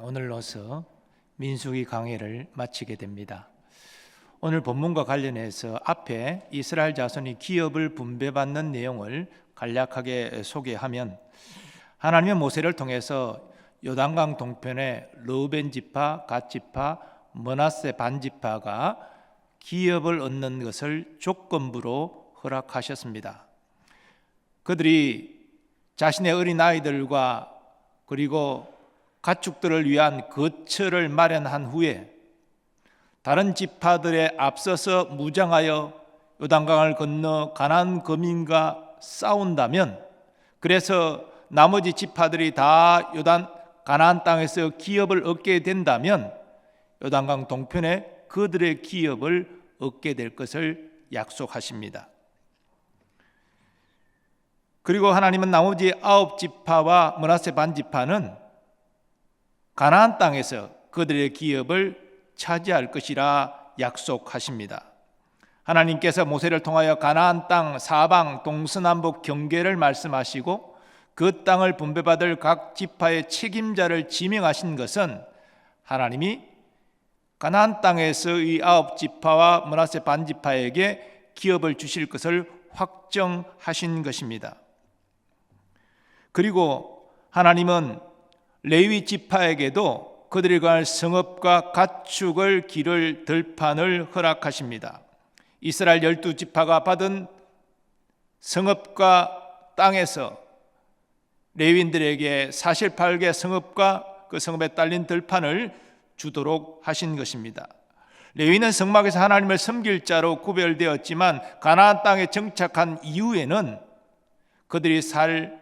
오늘로서 민수기 강해를 마치게 됩니다. 오늘 본문과 관련해서 앞에 이스라엘 자손이 기업을 분배받는 내용을 간략하게 소개하면, 하나님의 모세를 통해서 요단강 동편의 르우벤 지파, 갓 지파, 므낫세 반 지파가 기업을 얻는 것을 조건부로 허락하셨습니다. 그들이 자신의 어린 아이들과 그리고 가축들을 위한 거처를 마련한 후에 다른 지파들에 앞서서 무장하여 요단강을 건너 가나안 거민과 싸운다면, 그래서 나머지 지파들이 다 가나안 땅에서 기업을 얻게 된다면 요단강 동편에 그들의 기업을 얻게 될 것을 약속하십니다. 그리고 하나님은 나머지 9지파와 므낫세 반 지파는 가나안 땅에서 그들의 기업을 차지할 것이라 약속하십니다. 하나님께서 모세를 통하여 가나안 땅 사방 동서남북 경계를 말씀하시고 그 땅을 분배받을 각 지파의 책임자를 지명하신 것은 하나님이 가나안 땅에서의 9지파와 므낫세 반 지파에게 기업을 주실 것을 확정하신 것입니다. 그리고 하나님은 레위 지파에게도 그들이 갈 성읍과 가축을 기를 들판을 허락하십니다. 이스라엘 12지파가 받은 성읍과 땅에서 레위인들에게 48개 성읍과 그 성읍에 딸린 들판을 주도록 하신 것입니다. 레위는 성막에서 하나님을 섬길 자로 구별되었지만 가나안 땅에 정착한 이후에는 그들이 살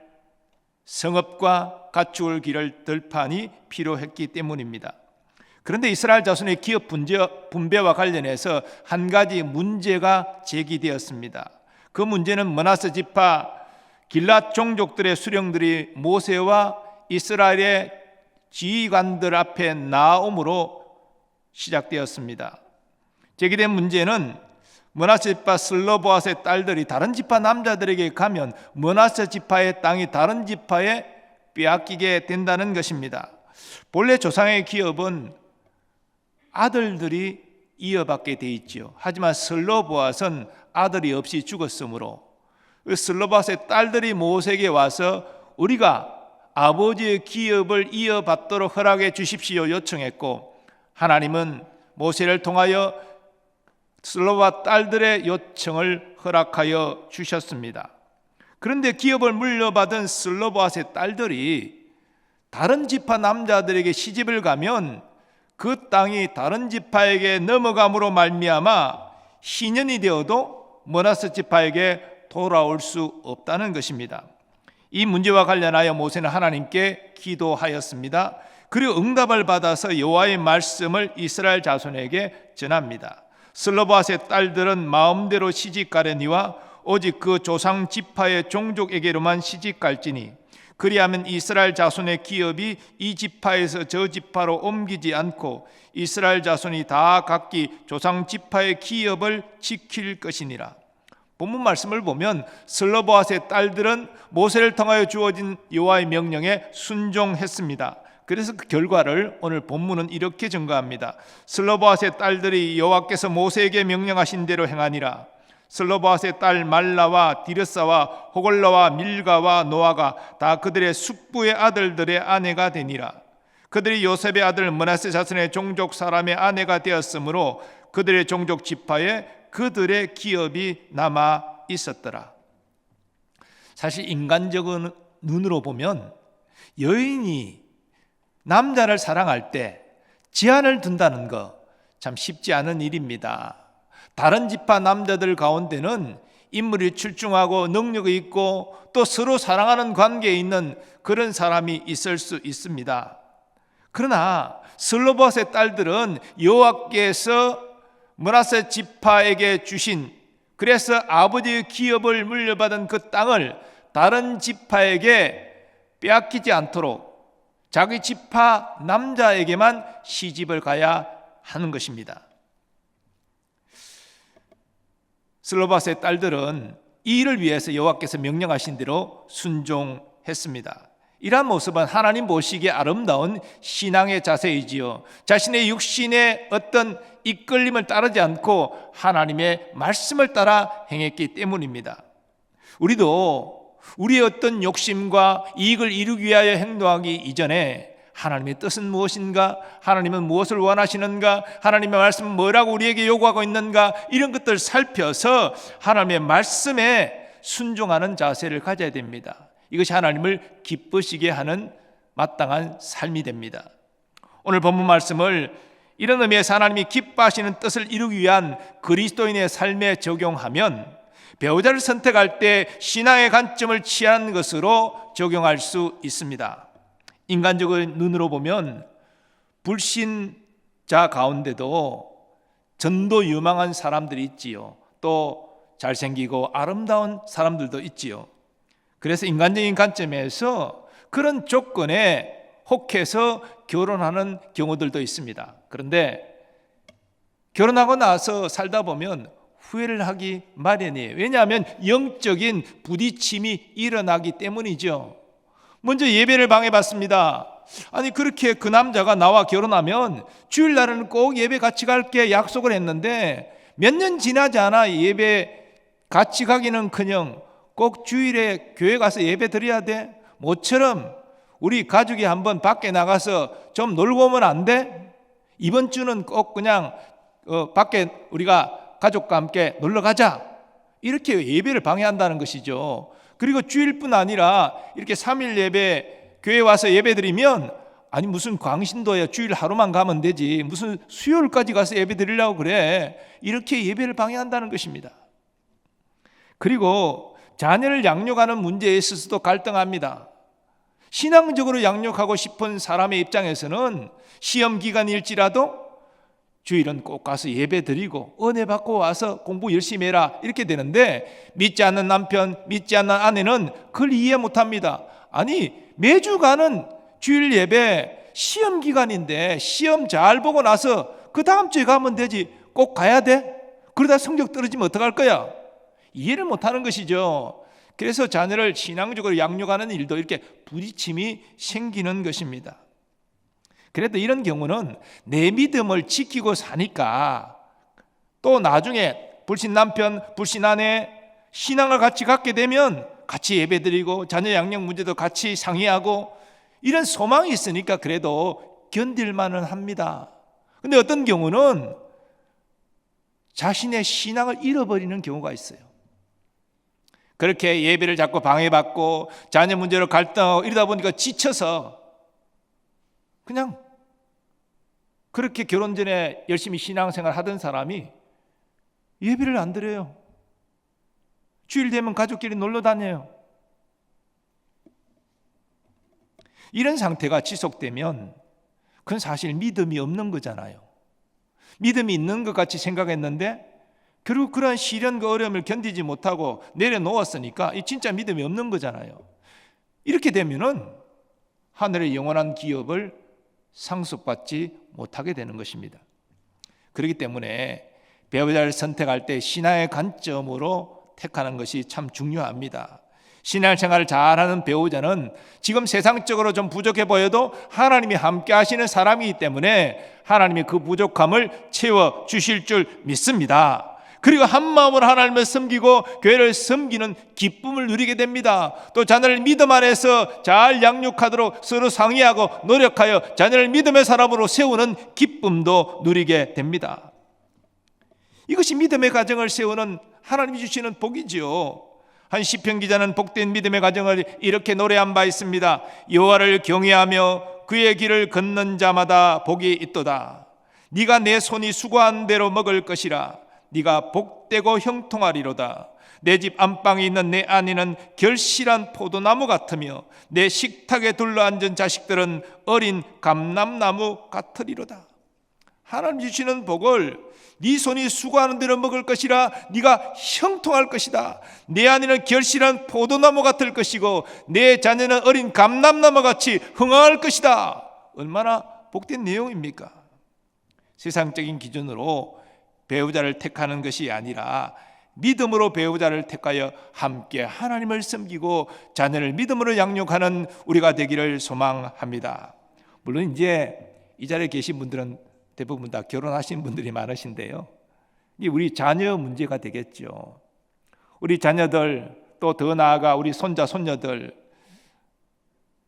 성읍과 가축을 기를 들판이 필요했기 때문입니다. 그런데 이스라엘 자손의 기업 분배와 관련해서 한 가지 문제가 제기되었습니다. 그 문제는 므낫세 지파 길앗 종족들의 수령들이 모세와 이스라엘의 지휘관들 앞에 나옴으로 시작되었습니다. 제기된 문제는 므낫세 지파 슬로보앗의 딸들이 다른 지파 남자들에게 가면 므낫세 지파의 땅이 다른 지파에 빼앗기게 된다는 것입니다. 본래 조상의 기업은 아들들이 이어받게 돼 있지요. 하지만 슬로보앗은 아들이 없이 죽었으므로 슬로보앗의 딸들이 모세에게 와서 우리가 아버지의 기업을 이어받도록 허락해 주십시오 요청했고, 하나님은 모세를 통하여 슬로보앗 딸들의 요청을 허락하여 주셨습니다. 그런데 기업을 물려받은 슬로보앗의 딸들이 다른 지파 남자들에게 시집을 가면 그 땅이 다른 지파에게 넘어감으로 말미암아 희년이 되어도 므낫세 지파에게 돌아올 수 없다는 것입니다. 이 문제와 관련하여 모세는 하나님께 기도하였습니다. 그리고 응답을 받아서 여호와의 말씀을 이스라엘 자손에게 전합니다. 슬로보앗의 딸들은 마음대로 시집가려니와 오직 그 조상 지파의 종족에게로만 시집갈지니, 그리하면 이스라엘 자손의 기업이 이 지파에서 저 지파로 옮기지 않고 이스라엘 자손이 다 각기 조상 지파의 기업을 지킬 것이니라. 본문 말씀을 보면 슬로보앗의 딸들은 모세를 통하여 주어진 여호와의 명령에 순종했습니다. 그래서 그 결과를 오늘 본문은 이렇게 증거합니다. 슬로보앗의 딸들이 여호와께서 모세에게 명령하신 대로 행하니라. 슬로보앗의 딸 말라와 디르사와 호골라와 밀가와 노아가 다 그들의 숙부의 아들들의 아내가 되니라. 그들이 요셉의 아들 므낫세 자손의 종족 사람의 아내가 되었으므로 그들의 종족 지파에 그들의 기업이 남아 있었더라. 사실 인간적인 눈으로 보면 여인이 남자를 사랑할 때 제한을 둔다는 거 참 쉽지 않은 일입니다. 다른 지파 남자들 가운데는 인물이 출중하고 능력이 있고 또 서로 사랑하는 관계에 있는 그런 사람이 있을 수 있습니다. 그러나 슬로보앗의 딸들은 여호와께서 므낫세 지파에게 주신, 그래서 아버지의 기업을 물려받은 그 땅을 다른 지파에게 빼앗기지 않도록 자기 지파 남자에게만 시집을 가야 하는 것입니다. 슬로바스의 딸들은 이 일을 위해서 여호와께서 명령하신 대로 순종했습니다. 이러한 모습은 하나님 보시기에 아름다운 신앙의 자세이지요. 자신의 육신의 어떤 이끌림을 따르지 않고 하나님의 말씀을 따라 행했기 때문입니다. 우리도 우리의 어떤 욕심과 이익을 이루기 위하여 행동하기 이전에 하나님의 뜻은 무엇인가? 하나님은 무엇을 원하시는가? 하나님의 말씀은 뭐라고 우리에게 요구하고 있는가? 이런 것들을 살펴서 하나님의 말씀에 순종하는 자세를 가져야 됩니다. 이것이 하나님을 기쁘시게 하는 마땅한 삶이 됩니다. 오늘 본문 말씀을 이런 의미에서 하나님이 기뻐하시는 뜻을 이루기 위한 그리스도인의 삶에 적용하면 배우자를 선택할 때 신앙의 관점을 취하는 것으로 적용할 수 있습니다. 인간적인 눈으로 보면 불신자 가운데도 전도 유망한 사람들이 있지요. 또 잘생기고 아름다운 사람들도 있지요. 그래서 인간적인 관점에서 그런 조건에 혹해서 결혼하는 경우들도 있습니다. 그런데 결혼하고 나서 살다 보면 후회를 하기 마련이에요. 왜냐하면 영적인 부딪힘이 일어나기 때문이죠. 먼저 예배를 방해받습니다. 아니 그렇게 그 남자가 나와 결혼하면 주일날은 꼭 예배 같이 갈게 약속을 했는데 몇 년 지나지 않아 예배 같이 가기는커녕 꼭 주일에 교회 가서 예배 드려야 돼? 모처럼 우리 가족이 한번 밖에 나가서 좀 놀고 오면 안 돼? 이번 주는 꼭 그냥 밖에 우리가 가족과 함께 놀러 가자. 이렇게 예배를 방해한다는 것이죠. 그리고 주일뿐 아니라 이렇게 3일 예배 교회 와서 예배 드리면 아니 무슨 광신도야 주일 하루만 가면 되지 무슨 수요일까지 가서 예배 드리려고 그래. 이렇게 예배를 방해한다는 것입니다. 그리고 자녀를 양육하는 문제에 있어서도 갈등합니다. 신앙적으로 양육하고 싶은 사람의 입장에서는 시험 기간일지라도 주일은 꼭 가서 예배 드리고 은혜 받고 와서 공부 열심히 해라 이렇게 되는데 믿지 않는 남편, 믿지 않는 아내는 그걸 이해 못합니다. 아니 매주 가는 주일 예배 시험 기간인데 시험 잘 보고 나서 그 다음 주에 가면 되지 꼭 가야 돼? 그러다 성적 떨어지면 어떡할 거야? 이해를 못하는 것이죠. 그래서 자녀를 신앙적으로 양육하는 일도 이렇게 부딪힘이 생기는 것입니다. 그래도 이런 경우는 내 믿음을 지키고 사니까 또 나중에 불신 남편, 불신 아내 신앙을 같이 갖게 되면 같이 예배드리고 자녀 양육 문제도 같이 상의하고 이런 소망이 있으니까 그래도 견딜만은 합니다. 그런데 어떤 경우는 자신의 신앙을 잃어버리는 경우가 있어요. 그렇게 예배를 자꾸 방해받고 자녀 문제로 갈등하고 이러다 보니까 지쳐서 그냥 그렇게 결혼 전에 열심히 신앙생활 하던 사람이 예배를 안 드려요. 주일 되면 가족끼리 놀러 다녀요. 이런 상태가 지속되면 그건 사실 믿음이 없는 거잖아요. 믿음이 있는 것 같이 생각했는데 결국 그런 시련과 어려움을 견디지 못하고 내려놓았으니까 이 진짜 믿음이 없는 거잖아요. 이렇게 되면은 하늘의 영원한 기업을 상속받지 못하게 되는 것입니다. 그렇기 때문에 배우자를 선택할 때 신앙의 관점으로 택하는 것이 참 중요합니다. 신앙생활을 잘하는 배우자는 지금 세상적으로 좀 부족해 보여도 하나님이 함께 하시는 사람이기 때문에 하나님이 그 부족함을 채워주실 줄 믿습니다. 그리고 한마음으로 하나님을 섬기고 교회를 섬기는 기쁨을 누리게 됩니다. 또 자녀를 믿음 안에서 잘 양육하도록 서로 상의하고 노력하여 자녀를 믿음의 사람으로 세우는 기쁨도 누리게 됩니다. 이것이 믿음의 가정을 세우는 하나님이 주시는 복이지요. 한 시편 기자는 복된 믿음의 가정을 이렇게 노래한 바 있습니다. 여호와를 경외하며 그의 길을 걷는 자마다 복이 있도다. 네가 내 손이 수고한 대로 먹을 것이라. 네가 복되고 형통하리로다. 내 집 안방에 있는 내 아내는 결실한 포도나무 같으며 내 식탁에 둘러앉은 자식들은 어린 감람나무 같으리로다. 하나님 주시는 복을 네 손이 수고하는 대로 먹을 것이라. 네가 형통할 것이다. 내 아내는 결실한 포도나무 같을 것이고 내 자녀는 어린 감람나무 같이 흥황할 것이다. 얼마나 복된 내용입니까? 세상적인 기준으로 배우자를 택하는 것이 아니라 믿음으로 배우자를 택하여 함께 하나님을 섬기고 자녀를 믿음으로 양육하는 우리가 되기를 소망합니다. 물론 이제 이 자리에 계신 분들은 대부분 다 결혼하신 분들이 많으신데요, 이게 우리 자녀 문제가 되겠죠. 우리 자녀들, 또 더 나아가 우리 손자 손녀들,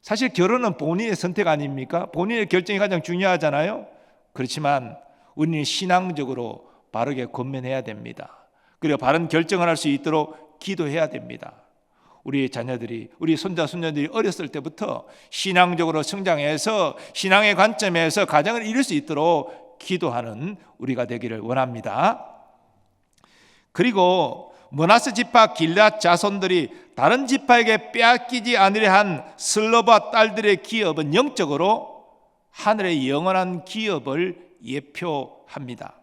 사실 결혼은 본인의 선택 아닙니까? 본인의 결정이 가장 중요하잖아요. 그렇지만 우리는 신앙적으로 바르게 권면해야 됩니다. 그리고 바른 결정을 할 수 있도록 기도해야 됩니다. 우리 자녀들이, 우리 손자 손녀들이 어렸을 때부터 신앙적으로 성장해서 신앙의 관점에서 가정을 이룰 수 있도록 기도하는 우리가 되기를 원합니다. 그리고 므낫세 지파 길앗 자손들이 다른 지파에게 빼앗기지 않으려 한 슬로바 딸들의 기업은 영적으로 하늘의 영원한 기업을 예표합니다.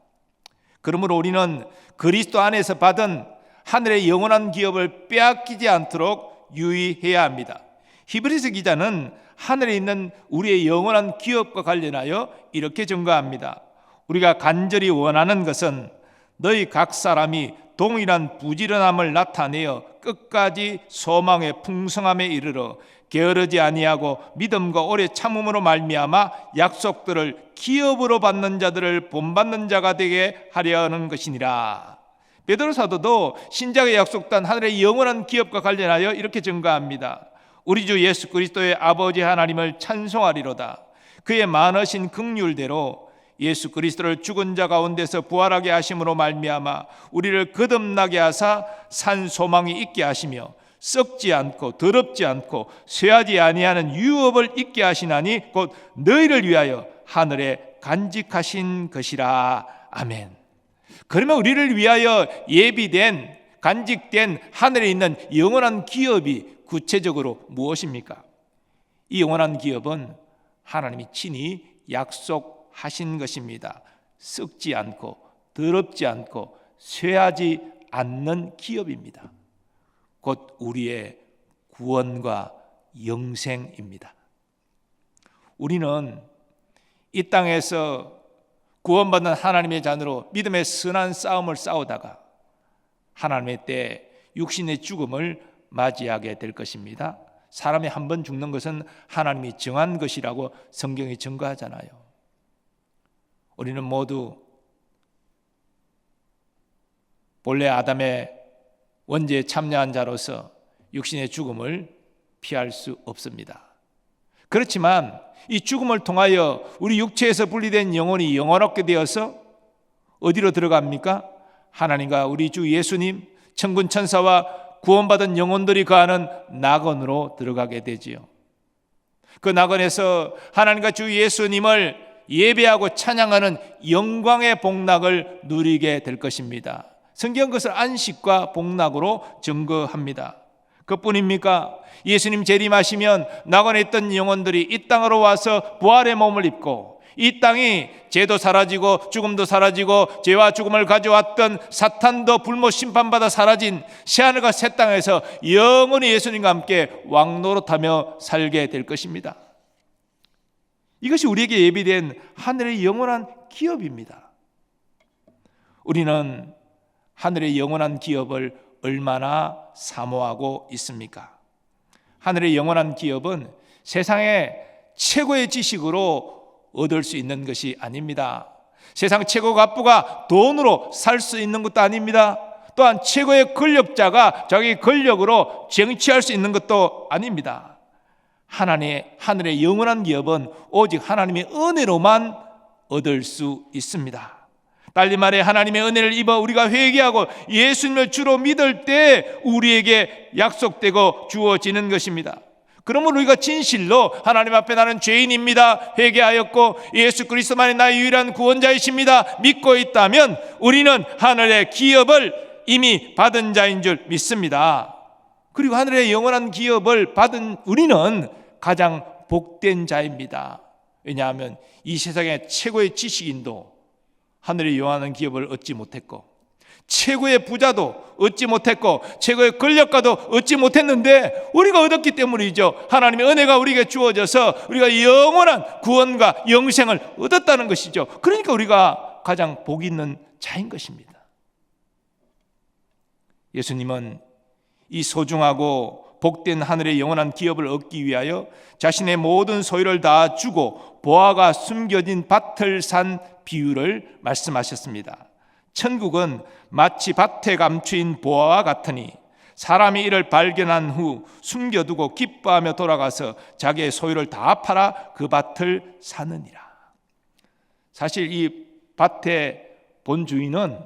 그러므로 우리는 그리스도 안에서 받은 하늘의 영원한 기업을 빼앗기지 않도록 유의해야 합니다. 히브리서 기자는 하늘에 있는 우리의 영원한 기업과 관련하여 이렇게 증거합니다. 우리가 간절히 원하는 것은 너희 각 사람이 동일한 부지런함을 나타내어 끝까지 소망의 풍성함에 이르러 게으르지 아니하고 믿음과 오래 참음으로 말미암아 약속들을 기업으로 받는 자들을 본받는 자가 되게 하려 하는 것이니라. 베드로 사도도 신약의 약속단 하늘의 영원한 기업과 관련하여 이렇게 증거합니다. 우리 주 예수 그리스도의 아버지 하나님을 찬송하리로다. 그의 많으신 긍휼대로 예수 그리스도를 죽은 자 가운데서 부활하게 하심으로 말미암아 우리를 거듭나게 하사 산 소망이 있게 하시며 썩지 않고 더럽지 않고 쇠하지 아니하는 유업을 있게 하시나니 곧 너희를 위하여 하늘에 간직하신 것이라. 아멘. 그러면 우리를 위하여 예비된, 간직된 하늘에 있는 영원한 기업이 구체적으로 무엇입니까? 이 영원한 기업은 하나님이 친히 약속하신 것입니다. 썩지 않고 더럽지 않고 쇠하지 않는 기업입니다. 곧 우리의 구원과 영생입니다. 우리는 이 땅에서 구원받는 하나님의 자녀로 믿음의 선한 싸움을 싸우다가 하나님의 때 육신의 죽음을 맞이하게 될 것입니다. 사람이 한 번 죽는 것은 하나님이 정한 것이라고 성경이 증거하잖아요. 우리는 모두 본래 아담의 원죄에 참여한 자로서 육신의 죽음을 피할 수 없습니다. 그렇지만 이 죽음을 통하여 우리 육체에서 분리된 영혼이 영원하게 되어서 어디로 들어갑니까? 하나님과 우리 주 예수님, 천군 천사와 구원받은 영혼들이 거하는 낙원으로 들어가게 되지요. 그 낙원에서 하나님과 주 예수님을 예배하고 찬양하는 영광의 복락을 누리게 될 것입니다. 성경 그것을 안식과 복락으로 증거합니다. 그뿐입니까? 예수님 재림하시면 낙원에 있던 영혼들이 이 땅으로 와서 부활의 몸을 입고 이 땅이 죄도 사라지고 죽음도 사라지고 죄와 죽음을 가져왔던 사탄도 불못 심판받아 사라진 새하늘과 새 땅에서 영원히 예수님과 함께 왕노릇하며 살게 될 것입니다. 이것이 우리에게 예비된 하늘의 영원한 기업입니다. 우리는 하늘의 영원한 기업을 얼마나 사모하고 있습니까? 하늘의 영원한 기업은 세상의 최고의 지식으로 얻을 수 있는 것이 아닙니다. 세상 최고 갑부가 돈으로 살 수 있는 것도 아닙니다. 또한 최고의 권력자가 자기 권력으로 정치할 수 있는 것도 아닙니다. 하늘의 영원한 기업은 오직 하나님의 은혜로만 얻을 수 있습니다. 달리 말해 하나님의 은혜를 입어 우리가 회개하고 예수님을 주로 믿을 때 우리에게 약속되고 주어지는 것입니다. 그러므로 우리가 진실로 하나님 앞에 나는 죄인입니다, 회개하였고 예수 그리스도만이 나의 유일한 구원자이십니다 믿고 있다면 우리는 하늘의 기업을 이미 받은 자인 줄 믿습니다. 그리고 하늘의 영원한 기업을 받은 우리는 가장 복된 자입니다. 왜냐하면 이 세상의 최고의 지식인도 하늘의 영원한 기업을 얻지 못했고 최고의 부자도 얻지 못했고 최고의 권력가도 얻지 못했는데 우리가 얻었기 때문이죠. 하나님의 은혜가 우리에게 주어져서 우리가 영원한 구원과 영생을 얻었다는 것이죠. 그러니까 우리가 가장 복 있는 자인 것입니다. 예수님은 이 소중하고 복된 하늘의 영원한 기업을 얻기 위하여 자신의 모든 소유를 다 주고 보화가 숨겨진 밭을 산 비유를 말씀하셨습니다. 천국은 마치 밭에 감추인 보화와 같으니 사람이 이를 발견한 후 숨겨두고 기뻐하며 돌아가서 자기의 소유를 다 팔아 그 밭을 사느니라. 사실 이 밭의 본주인은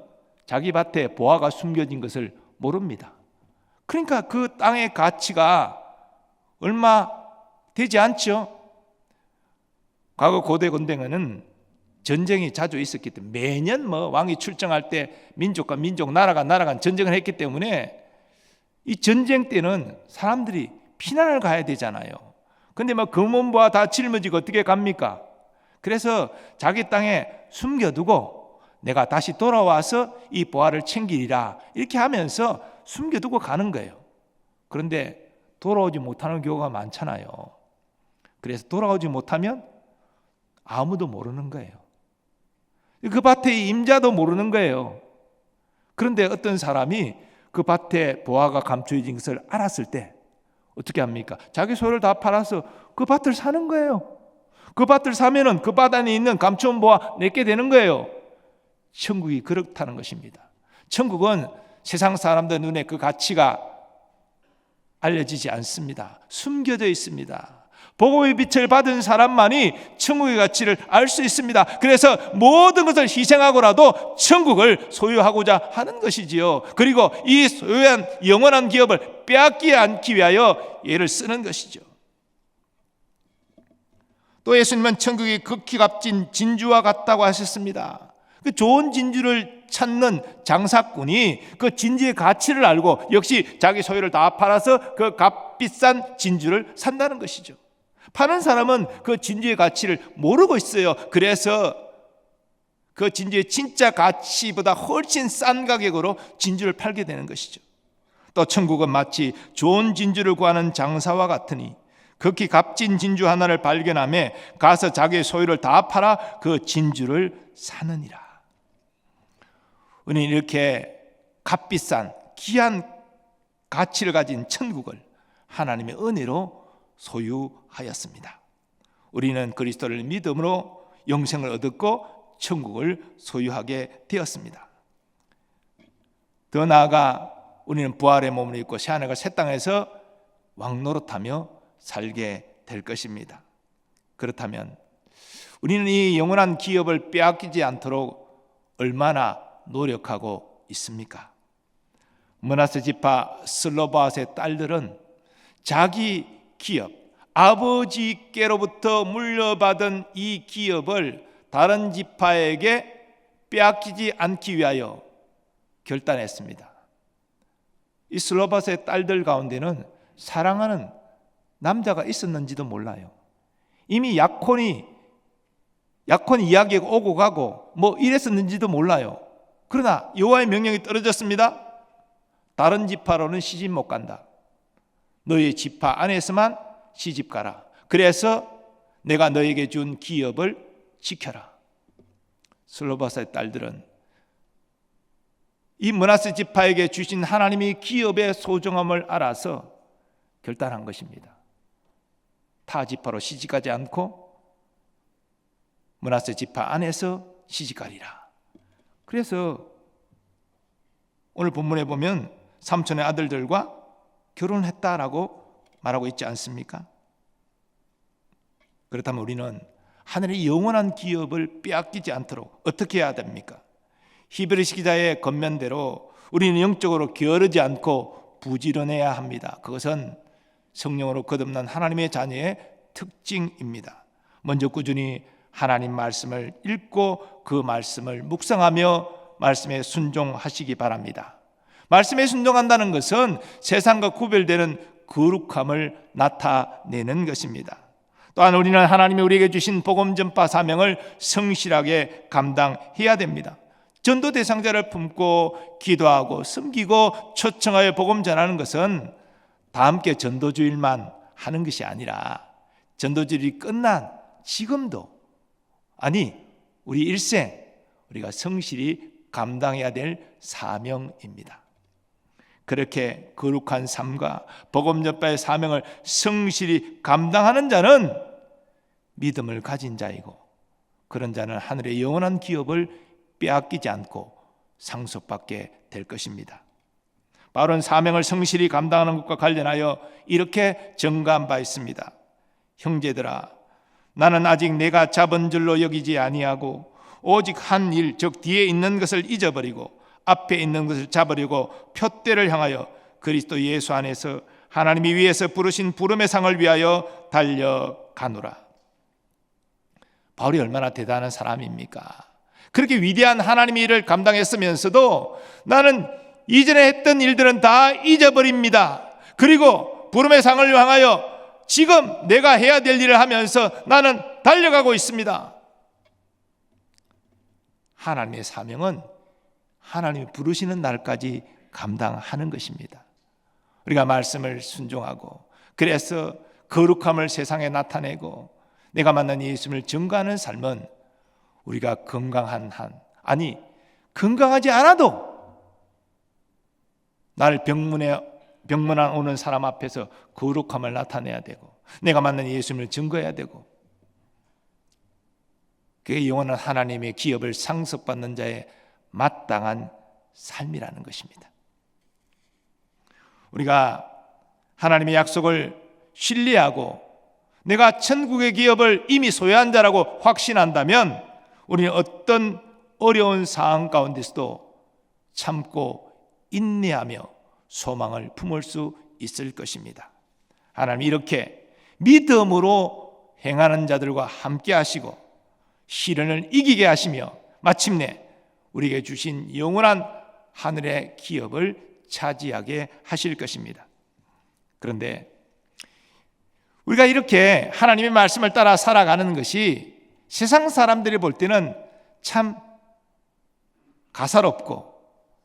자기 밭에 보화가 숨겨진 것을 모릅니다. 그러니까 그 땅의 가치가 얼마 되지 않죠. 과거 고대 건대에는 전쟁이 자주 있었기 때문에 매년 왕이 출정할 때 민족과 민족, 나라가 전쟁을 했기 때문에 이 전쟁 때는 사람들이 피난을 가야 되잖아요. 근데 금원보화 다 짊어지고 어떻게 갑니까? 그래서 자기 땅에 숨겨두고 내가 다시 돌아와서 이 보화를 챙기리라 이렇게 하면서 숨겨두고 가는 거예요. 그런데 돌아오지 못하는 경우가 많잖아요. 그래서 돌아오지 못하면 아무도 모르는 거예요. 그 밭의 임자도 모르는 거예요. 그런데 어떤 사람이 그 밭에 보화가 감춰진 것을 알았을 때 어떻게 합니까? 자기 소유를 다 팔아서 그 밭을 사는 거예요. 그 밭을 사면은 그 밭 안에 있는 감춰온 보화 내게 되는 거예요. 천국이 그렇다는 것입니다. 천국은 세상 사람들 눈에 그 가치가 알려지지 않습니다. 숨겨져 있습니다. 복음의 빛을 받은 사람만이 천국의 가치를 알 수 있습니다. 그래서 모든 것을 희생하고라도 천국을 소유하고자 하는 것이지요. 그리고 이 소유한 영원한 기업을 빼앗기지 않기 위하여 얘를 쓰는 것이죠. 또 예수님은 천국이 극히 값진 진주와 같다고 하셨습니다. 그 좋은 진주를 찾는 장사꾼이 그 진주의 가치를 알고 역시 자기 소유를 다 팔아서 그 값비싼 진주를 산다는 것이죠. 파는 사람은 그 진주의 가치를 모르고 있어요. 그래서 그 진주의 진짜 가치보다 훨씬 싼 가격으로 진주를 팔게 되는 것이죠. 또 천국은 마치 좋은 진주를 구하는 장사와 같으니 극히 값진 진주 하나를 발견하며 가서 자기의 소유를 다 팔아 그 진주를 사느니라. 우리는 이렇게 값비싼 귀한 가치를 가진 천국을 하나님의 은혜로 소유하였습니다. 우리는 그리스도를 믿음으로 영생을 얻었고 천국을 소유하게 되었습니다. 더 나아가 우리는 부활의 몸을 입고 새하늘과 새 땅에서 왕노릇하며 살게 될 것입니다. 그렇다면 우리는 이 영원한 기업을 빼앗기지 않도록 얼마나 노력하고 있습니까? 므낫세 지파 슬로바앗의 딸들은 자기 기업, 아버지께로부터 물려받은 이 기업을 다른 지파에게 빼앗기지 않기 위하여 결단했습니다. 이 슬로바스의 딸들 가운데는 사랑하는 남자가 있었는지도 몰라요. 이미 약혼이 이야기가 오고 가고 이랬었는지도 몰라요. 그러나 여호와의 명령이 떨어졌습니다. 다른 지파로는 시집 못 간다. 너희 지파 안에서만 시집 가라. 그래서 내가 너에게 준 기업을 지켜라. 슬로바스의 딸들은 이 므낫세 지파에게 주신 하나님의 기업의 소중함을 알아서 결단한 것입니다. 타 지파로 시집가지 않고 므낫세 지파 안에서 시집가리라. 그래서 오늘 본문에 보면 삼촌의 아들들과 결혼했다라고 말하고 있지 않습니까? 그렇다면 우리는 하늘의 영원한 기업을 빼앗기지 않도록 어떻게 해야 됩니까? 히브리서 기자의 권면대로 우리는 영적으로 게으르지 않고 부지런해야 합니다. 그것은 성령으로 거듭난 하나님의 자녀의 특징입니다. 먼저 꾸준히 하나님 말씀을 읽고 그 말씀을 묵상하며 말씀에 순종하시기 바랍니다. 말씀에 순종한다는 것은 세상과 구별되는 거룩함을 나타내는 것입니다. 또한 우리는 하나님이 우리에게 주신 복음 전파 사명을 성실하게 감당해야 됩니다. 전도 대상자를 품고 기도하고 섬기고 초청하여 복음 전하는 것은 다 함께 전도주일만 하는 것이 아니라 전도주일이 끝난 지금도 우리 일생 우리가 성실히 감당해야 될 사명입니다. 그렇게 거룩한 삶과 복음 전파의 사명을 성실히 감당하는 자는 믿음을 가진 자이고, 그런 자는 하늘의 영원한 기업을 빼앗기지 않고 상속받게 될 것입니다. 바울은 사명을 성실히 감당하는 것과 관련하여 이렇게 증거한 바 있습니다. 형제들아, 나는 아직 내가 잡은 줄로 여기지 아니하고 오직 한 일, 즉 뒤에 있는 것을 잊어버리고 앞에 있는 것을 잡으려고 표대를 향하여 그리스도 예수 안에서 하나님이 위에서 부르신 부름의 상을 위하여 달려가노라. 바울이 얼마나 대단한 사람입니까? 그렇게 위대한 하나님의 일을 감당했으면서도 나는 이전에 했던 일들은 다 잊어버립니다. 그리고 부름의 상을 향하여 지금 내가 해야 될 일을 하면서 나는 달려가고 있습니다. 하나님의 사명은 하나님이 부르시는 날까지 감당하는 것입니다. 우리가 말씀을 순종하고 그래서 거룩함을 세상에 나타내고 내가 만난 예수님을 증거하는 삶은 우리가 건강한 아니 건강하지 않아도 나를 병문안 오는 사람 앞에서 거룩함을 나타내야 되고 내가 만난 예수님을 증거해야 되고, 그게 영원한 하나님의 기업을 상속받는 자의 마땅한 삶이라는 것입니다. 우리가 하나님의 약속을 신뢰하고 내가 천국의 기업을 이미 소유한 자라고 확신한다면 우리는 어떤 어려운 상황 가운데서도 참고 인내하며 소망을 품을 수 있을 것입니다. 하나님이 이렇게 믿음으로 행하는 자들과 함께 하시고 시련을 이기게 하시며 마침내 우리에게 주신 영원한 하늘의 기업을 차지하게 하실 것입니다. 그런데 우리가 이렇게 하나님의 말씀을 따라 살아가는 것이 세상 사람들이 볼 때는 참 가사롭고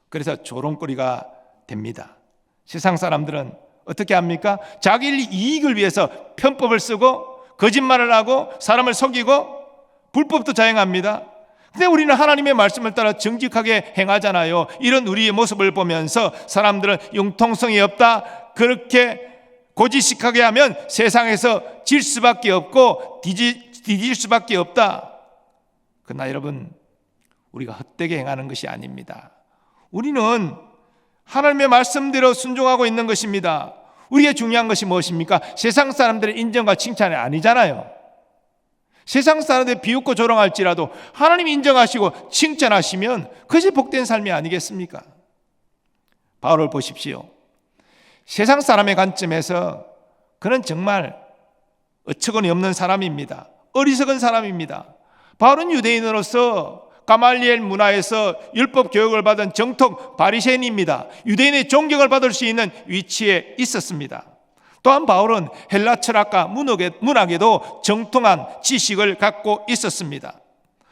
그래서 조롱거리가 됩니다. 세상 사람들은 어떻게 합니까? 자기 이익을 위해서 편법을 쓰고 거짓말을 하고 사람을 속이고 불법도 자행합니다. 근데 우리는 하나님의 말씀을 따라 정직하게 행하잖아요. 이런 우리의 모습을 보면서 사람들은 융통성이 없다, 그렇게 고지식하게 하면 세상에서 질 수밖에 없고 뒤질 수밖에 없다. 그러나 여러분, 우리가 헛되게 행하는 것이 아닙니다. 우리는 하나님의 말씀대로 순종하고 있는 것입니다. 우리의 중요한 것이 무엇입니까? 세상 사람들의 인정과 칭찬이 아니잖아요. 세상 사람들 비웃고 조롱할지라도 하나님이 인정하시고 칭찬하시면 그것이 복된 삶이 아니겠습니까? 바울을 보십시오. 세상 사람의 관점에서 그는 정말 어처구니 없는 사람입니다. 어리석은 사람입니다. 바울은 유대인으로서 가말리엘 문화에서 율법 교육을 받은 정통 바리새인입니다. 유대인의 존경을 받을 수 있는 위치에 있었습니다. 또한 바울은 헬라 철학과 문학에도 정통한 지식을 갖고 있었습니다.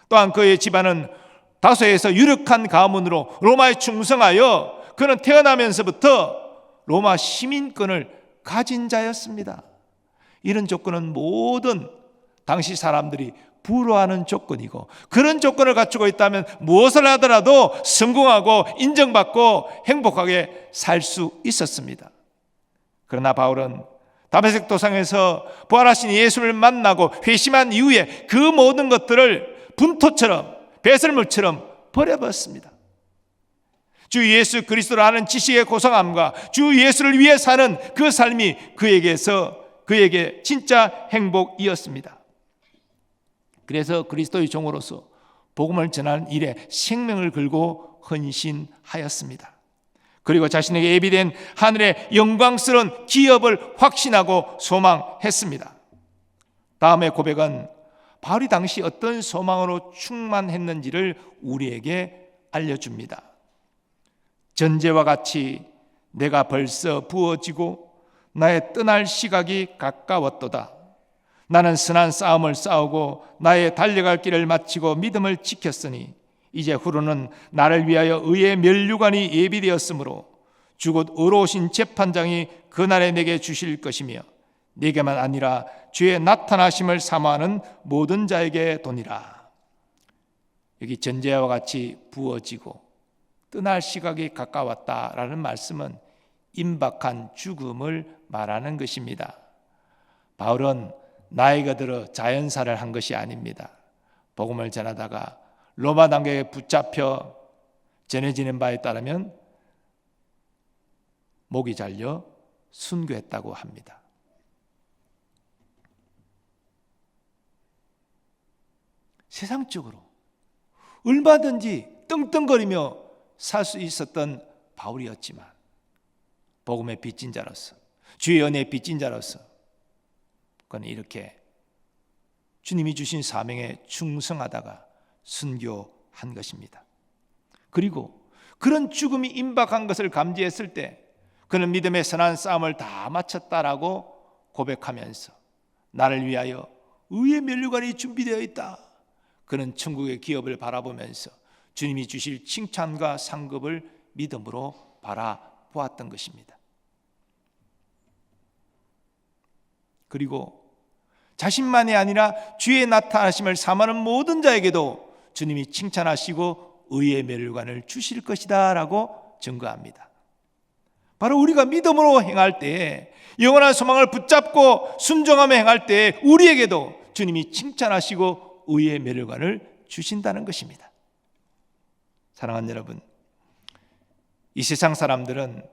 또한 그의 집안은 다소에서 유력한 가문으로 로마에 충성하여 그는 태어나면서부터 로마 시민권을 가진 자였습니다. 이런 조건은 모든 당시 사람들이 부러워하는 조건이고, 그런 조건을 갖추고 있다면 무엇을 하더라도 성공하고 인정받고 행복하게 살 수 있었습니다. 그러나 바울은 다메섹 도상에서 부활하신 예수를 만나고 회심한 이후에 그 모든 것들을 분토처럼 배설물처럼 버려버렸습니다. 주 예수 그리스도를 아는 지식의 고상함과 주 예수를 위해 사는 그 삶이 그에게 진짜 행복이었습니다. 그래서 그리스도의 종으로서 복음을 전하는 일에 생명을 걸고 헌신하였습니다. 그리고 자신에게 예비된 하늘의 영광스러운 기업을 확신하고 소망했습니다. 다음의 고백은 바울이 당시 어떤 소망으로 충만했는지를 우리에게 알려줍니다. 전제와 같이 내가 벌써 부어지고 나의 떠날 시각이 가까웠도다. 나는 선한 싸움을 싸우고 나의 달려갈 길을 마치고 믿음을 지켰으니 이제 후로는 나를 위하여 의의 면류관이 예비되었으므로 주곧 의로우신 재판장이 그날에 내게 주실 것이며 내게만 아니라 주의 나타나심을 사모하는 모든 자에게 도니라. 여기 전제와 같이 부어지고 떠날 시각이 가까웠다라는 말씀은 임박한 죽음을 말하는 것입니다. 바울은 나이가 들어 자연사를 한 것이 아닙니다. 복음을 전하다가 로마 당국에 붙잡혀 전해지는 바에 따르면 목이 잘려 순교했다고 합니다. 세상적으로 얼마든지 떵떵거리며 살 수 있었던 바울이었지만 복음의 빚진 자로서, 주의 은혜의 빚진 자로서 그는 이렇게 주님이 주신 사명에 충성하다가 순교한 것입니다. 그리고 그런 죽음이 임박한 것을 감지했을 때 그는 믿음의 선한 싸움을 다 마쳤다라고 고백하면서 나를 위하여 의의 면류관이 준비되어 있다. 그는 천국의 기업을 바라보면서 주님이 주실 칭찬과 상급을 믿음으로 바라보았던 것입니다. 그리고 자신만이 아니라 주의 나타나심을 사모하는 모든 자에게도 주님이 칭찬하시고 의의 면류관을 주실 것이다 라고 증거합니다. 바로 우리가 믿음으로 행할 때에, 영원한 소망을 붙잡고 순종하며 행할 때에 우리에게도 주님이 칭찬하시고 의의 면류관을 주신다는 것입니다. 사랑하는 여러분, 이 세상 사람들은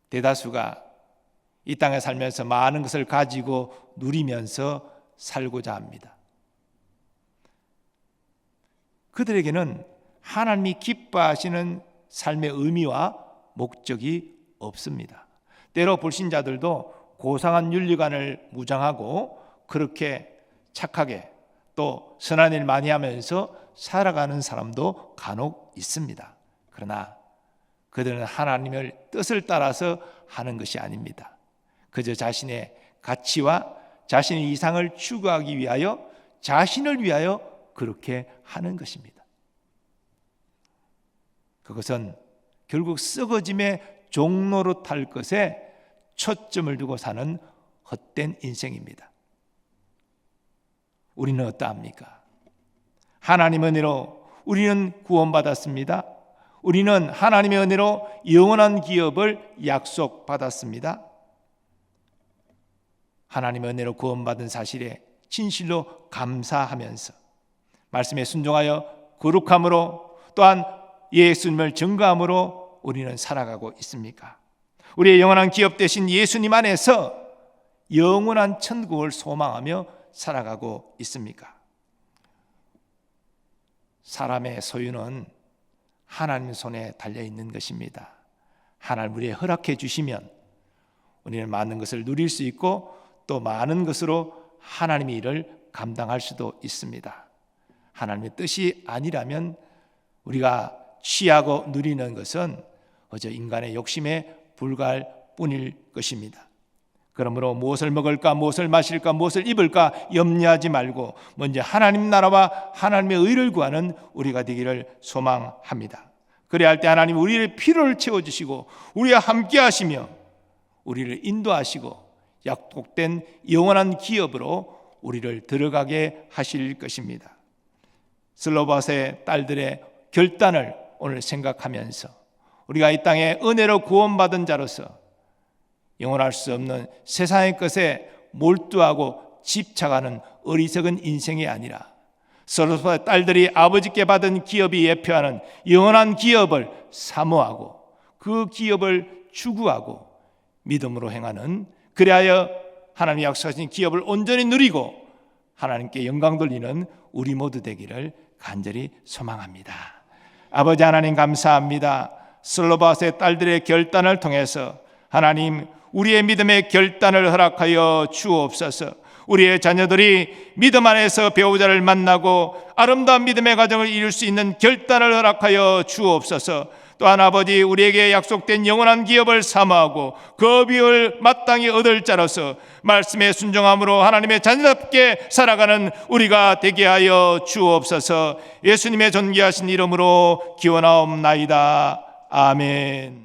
대다수가 이 땅에 살면서 많은 것을 가지고 누리면서 살고자 합니다. 그들에게는 하나님이 기뻐하시는 삶의 의미와 목적이 없습니다. 때로 불신자들도 고상한 윤리관을 무장하고 그렇게 착하게 또 선한 일 많이 하면서 살아가는 사람도 간혹 있습니다. 그러나 그들은 하나님의 뜻을 따라서 하는 것이 아닙니다. 그저 자신의 가치와 자신의 이상을 추구하기 위하여, 자신을 위하여 그렇게 하는 것입니다. 그것은 결국 썩어짐의 종로로 탈 것에 초점을 두고 사는 헛된 인생입니다. 우리는 어떠합니까? 하나님의 은혜로 우리는 구원받았습니다. 우리는 하나님의 은혜로 영원한 기업을 약속받았습니다. 하나님의 은혜로 구원받은 사실에 진실로 감사하면서 말씀에 순종하여 거룩함으로 또한 예수님을 증거함으로 우리는 살아가고 있습니까? 우리의 영원한 기업 되신 예수님 안에서 영원한 천국을 소망하며 살아가고 있습니까? 사람의 소유는 하나님 손에 달려있는 것입니다. 하나님 우리에게 허락해 주시면 우리는 많은 것을 누릴 수 있고 또 많은 것으로 하나님의 일을 감당할 수도 있습니다. 하나님의 뜻이 아니라면 우리가 취하고 누리는 것은 어저 인간의 욕심에 불과할 뿐일 것입니다. 그러므로 무엇을 먹을까, 무엇을 마실까, 무엇을 입을까 염려하지 말고 먼저 하나님 나라와 하나님의 의를 구하는 우리가 되기를 소망합니다. 그래야 할 때 하나님 우리의 필요를 채워주시고 우리와 함께 하시며 우리를 인도하시고 약속된 영원한 기업으로 우리를 들어가게 하실 것입니다. 슬로바스의 딸들의 결단을 오늘 생각하면서 우리가 이 땅에 은혜로 구원받은 자로서 영원할 수 없는 세상의 것에 몰두하고 집착하는 어리석은 인생이 아니라 슬로바스의 딸들이 아버지께 받은 기업이 예표하는 영원한 기업을 사모하고 그 기업을 추구하고 믿음으로 행하는, 그리하여 하나님이 약속하신 기업을 온전히 누리고 하나님께 영광 돌리는 우리 모두 되기를 간절히 소망합니다. 아버지 하나님 감사합니다. 슬로바스의 딸들의 결단을 통해서 하나님 우리의 믿음의 결단을 허락하여 주옵소서. 우리의 자녀들이 믿음 안에서 배우자를 만나고 아름다운 믿음의 가정을 이룰 수 있는 결단을 허락하여 주옵소서. 또한 아버지 우리에게 약속된 영원한 기업을 사모하고 그 비을 마땅히 얻을 자로서 말씀에 순종함으로 하나님의 자녀답게 살아가는 우리가 되게 하여 주옵소서. 예수님의 존귀하신 이름으로 기원하옵나이다. 아멘.